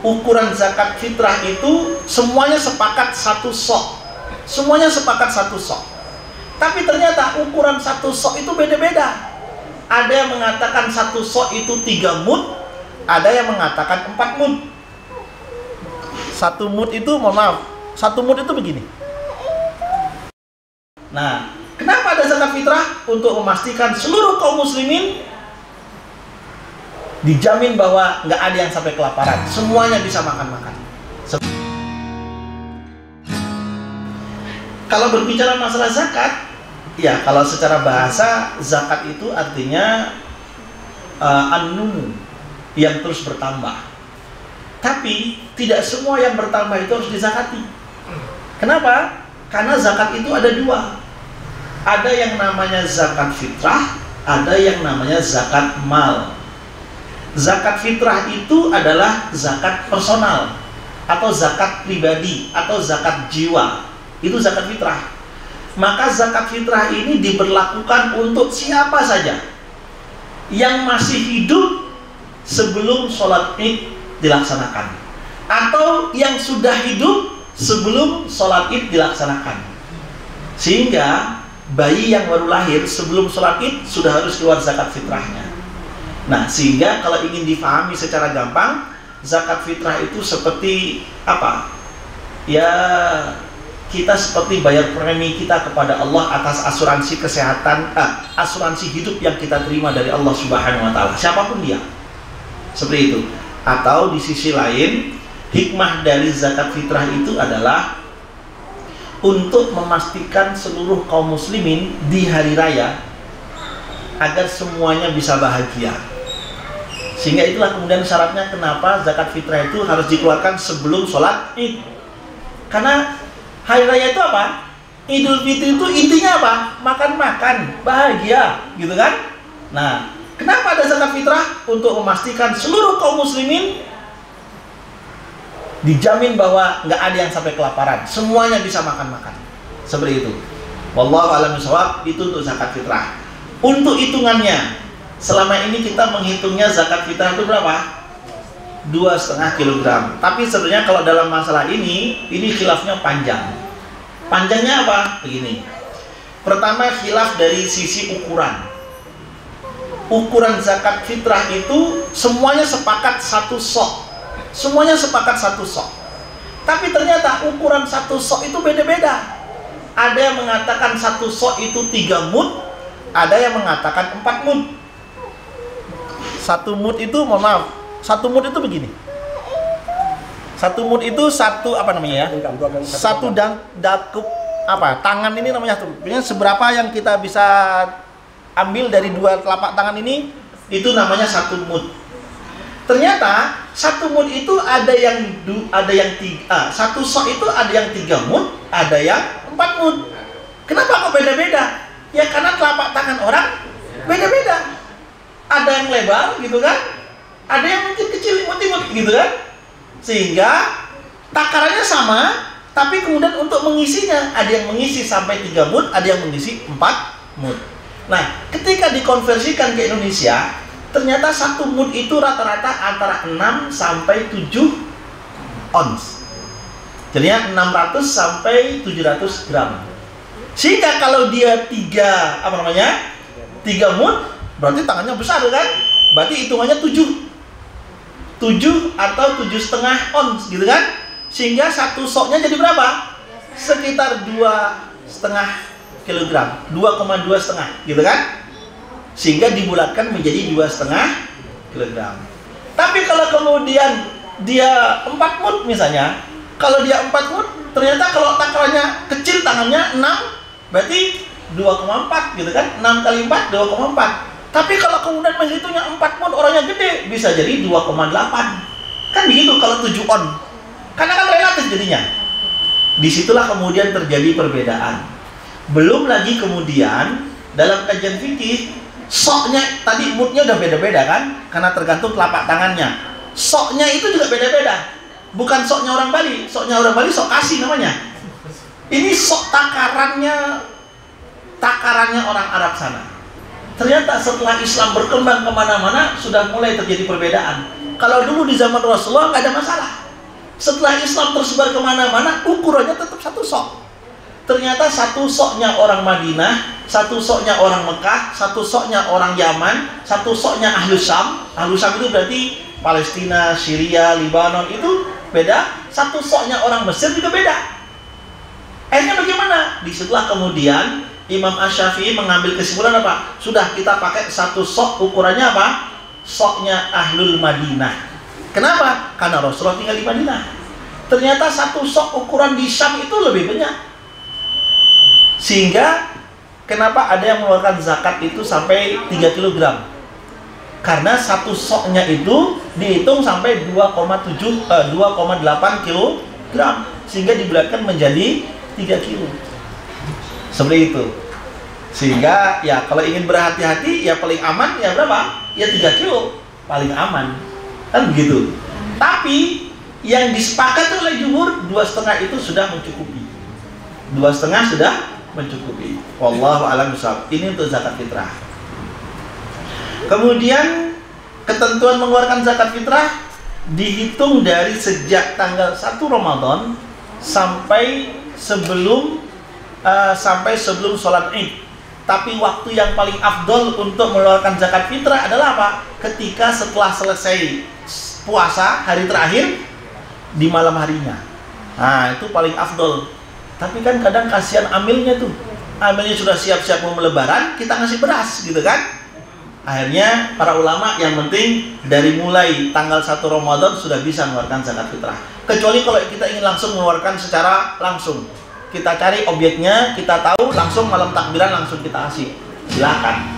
ukuran zakat fitrah itu semuanya sepakat satu sok. Semuanya sepakat satu sok. Tapi ternyata ukuran satu sok itu beda-beda. Ada yang mengatakan satu sok itu 3 mud, ada yang mengatakan 4 mud. Satu mud itu, mohon maaf, satu mud itu begini. Nah, kenapa ada zakat fitrah? Untuk memastikan seluruh kaum muslimin dijamin bahwa nggak ada yang sampai kelaparan, semuanya bisa makan-makan. Kalau berbicara masalah zakat, ya kalau secara bahasa zakat itu artinya an-numu, yang terus bertambah. Tapi tidak semua yang bertambah itu harus dizakati. Kenapa? Karena zakat itu ada 2. Ada yang namanya zakat fitrah, ada yang namanya zakat mal. Zakat fitrah itu adalah zakat personal atau zakat pribadi atau zakat jiwa. Itu zakat fitrah. Maka zakat fitrah ini diberlakukan untuk siapa saja yang masih hidup sebelum sholat Id dilaksanakan, atau yang sudah hidup sebelum sholat Id dilaksanakan. Sehingga bayi yang baru lahir sebelum sholat Id sudah harus keluar zakat fitrahnya. Nah, sehingga kalau ingin difahami secara gampang, zakat fitrah itu seperti apa? Ya, kita seperti bayar premi kita kepada Allah atas asuransi kesehatan, asuransi hidup yang kita terima dari Allah Subhanahu wa Ta'ala, siapapun dia. Seperti itu. Atau di sisi lain, hikmah dari zakat fitrah itu adalah untuk memastikan seluruh kaum muslimin di hari raya agar semuanya bisa bahagia. Sehingga itulah kemudian syaratnya kenapa zakat fitrah itu harus dikeluarkan sebelum sholat Id. Karena hari raya itu apa? Idul Fitri itu intinya apa? Makan-makan, bahagia, gitu kan? Nah, kenapa ada zakat fitrah? Untuk memastikan seluruh kaum muslimin dijamin bahwa nggak ada yang sampai kelaparan, semuanya bisa makan-makan. Seperti itu. Wallahu a'lam bishawab, itu untuk zakat fitrah. Untuk hitungannya, selama ini kita menghitungnya zakat fitrah itu berapa? 2,5 kg. Tapi sebenarnya kalau dalam masalah ini khilafnya panjang. Panjangnya apa? Begini. Pertama, khilaf dari sisi ukuran. Ukuran zakat fitrah itu semuanya sepakat satu sok. Semuanya sepakat satu sok. Tapi ternyata ukuran satu sok itu beda-beda. Ada yang mengatakan satu sok itu 3 mud, ada yang mengatakan 4 mud. Satu mud itu, mohon maaf, satu mud itu begini. Satu mud itu satu apa namanya ya? Satu dakup apa? Tangan ini namanya tuh. Seberapa yang kita bisa ambil dari 2 telapak tangan ini, itu namanya satu mud. Ternyata satu mud itu ada yang satu sok itu ada yang 3 mud, ada yang 4 mud. Kenapa kok beda-beda? Ya karena telapak tangan orang beda-beda. Ada yang lebar gitu kan, ada yang mungkin kecil imut-imut gitu kan, sehingga takarannya sama, tapi kemudian untuk mengisinya ada yang mengisi sampai 3 mud, ada yang mengisi 4 mud. Nah, ketika dikonversikan ke Indonesia, ternyata satu mud itu rata-rata antara 6 sampai 7 ons. Jadinya 600 sampai 700 gram. Sehingga kalau dia 3 mud, berarti tangannya besar kan? Berarti hitungannya 7 atau 7,5 ons gitu kan? Sehingga satu soknya jadi berapa? Sekitar 2,5 kilogram, 2,2 gitu kan? Sehingga dibulatkan menjadi 2,5 kilogram. Tapi kalau kemudian dia 4 mud misalnya, kalau dia 4 mud, ternyata kalau takarannya kecil tangannya 6, berarti 2,4 gitu kan? 6 kali 4, 2,4. Tapi kalau kemudian menghitungnya 4 mud, orangnya gede, bisa jadi 2,8. Kan begitu kalau 7 on. Karena kan relatif jadinya. Disitulah kemudian terjadi perbedaan. Belum lagi kemudian dalam kajian fikih, soknya tadi mudnya udah beda-beda kan? Karena tergantung telapak tangannya. Soknya itu juga beda-beda. Bukan soknya orang Bali. Soknya orang Bali sok kasih namanya. Ini sok takarannya orang Arab sana. Ternyata setelah Islam berkembang kemana-mana sudah mulai terjadi perbedaan. Kalau dulu di zaman Rasulullah nggak ada masalah. Setelah Islam tersebar kemana-mana, ukurannya tetap satu sok. Ternyata satu soknya orang Madinah, satu soknya orang Mekah, satu soknya orang Yaman, satu soknya Ahlus Syam. Ahlus Syam itu berarti Palestina, Syria, Libanon, itu beda. Satu soknya orang Mesir juga beda. Akhirnya bagaimana? Disitulah kemudian Imam Asy-Syafi'i mengambil kesimpulan apa? Sudah, kita pakai satu sok, ukurannya apa? Soknya Ahlul Madinah. Kenapa? Karena Rasulullah tinggal di Madinah. Ternyata satu sok ukuran di Syam itu lebih banyak. Sehingga kenapa ada yang mengeluarkan zakat itu sampai 3 kg? Karena satu soknya itu dihitung sampai 2,8 kg, sehingga dibulatkan menjadi 3 kg. Seperti itu. Sehingga ya kalau ingin berhati-hati, ya paling aman ya berapa? Ya 3 kg paling aman. Kan begitu. Tapi yang disepakati oleh jumhur 2,5 itu sudah mencukupi. 2,5 sudah mencukupi. Wallahu a'lam bishawab. Ini untuk zakat fitrah. Kemudian ketentuan mengeluarkan zakat fitrah dihitung dari sejak tanggal 1 Ramadan sampai sebelum sholat Id. Tapi waktu yang paling afdol untuk mengeluarkan zakat fitrah adalah apa? Ketika setelah selesai puasa hari terakhir di malam harinya. Nah, itu paling afdol. Tapi kan kadang kasihan amilnya tuh. Amilnya sudah siap-siap mau lebaran, kita ngasih beras gitu kan. Akhirnya para ulama yang penting dari mulai tanggal 1 Ramadan sudah bisa mengeluarkan zakat fitrah. Kecuali kalau kita ingin langsung mengeluarkan secara langsung. Kita cari objeknya, kita tahu, langsung malam takbiran langsung kita kasih. Silakan.